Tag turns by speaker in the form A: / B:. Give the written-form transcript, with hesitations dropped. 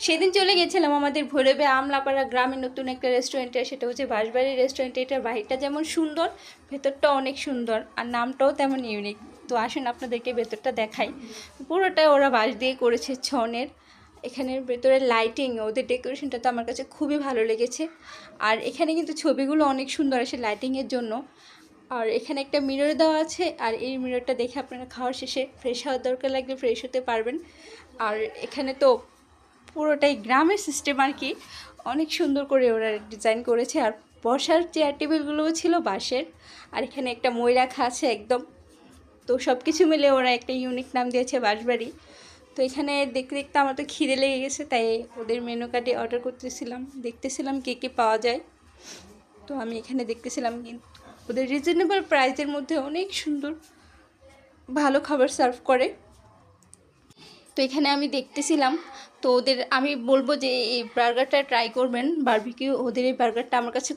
A: সেদিন চলে গেছিলাম আমাদের ভৈরবে আমলাপাড়া গ্রামে নতুন একটা রেস্টুরেন্টে, সেটা হচ্ছে বাঁশবাড়ি রেস্টুরেন্ট। এটার বাহিরটা যেমন সুন্দর, ভেতরটা অনেক সুন্দর, আর নামটাও তেমন ইউনিক। তো আসুন আপনাদেরকে ভেতরটা দেখাই। পুরোটা ওরা বাঁশ দিয়ে করেছে, ছনের। এখানের ভেতরে লাইটিং, ওদের ডেকোরেশনটা তো আমার কাছে খুবই ভালো লেগেছে। আর এখানে কিন্তু ছবিগুলো অনেক সুন্দর আসে লাইটিংয়ের জন্য। আর এখানে একটা মিরর দেওয়া আছে, আর এই মিররটা দেখে আপনারা খাওয়ার শেষে ফ্রেশ হওয়ার দরকার লাগলে ফ্রেশ হতে পারবেন। আর এখানে তো পুরোটাই গ্রামের সিস্টেম আর কি, অনেক সুন্দর করে ওরা ডিজাইন করেছে। আর বসার চেয়ার টেবিলগুলোও ছিল বাঁশের। আর এখানে একটা মই রাখা আছে একদম। তো সব কিছু মিলে ওরা একটা ইউনিক নাম দিয়েছে বাঁশবাড়ি। তো এখানে দেখতে দেখতে আমার তো খিদে লেগে গেছে, তাই ওদের মেনু কার্ডে অর্ডার করতেছিলাম, দেখতেছিলাম কী কী পাওয়া যায়। তো আমি এখানে দেখতেছিলাম, কিন্তু ওদের রিজনেবল প্রাইসের মধ্যে অনেক সুন্দর ভালো খাবার সার্ভ করে। তো এখানে আমি দেখতেছিলাম। তো ওদের আমি বলবো যে এই বার্গারটা ট্রাই করবেন, বারবিকিউ। ওদের এই বার্গারটা আমার কাছে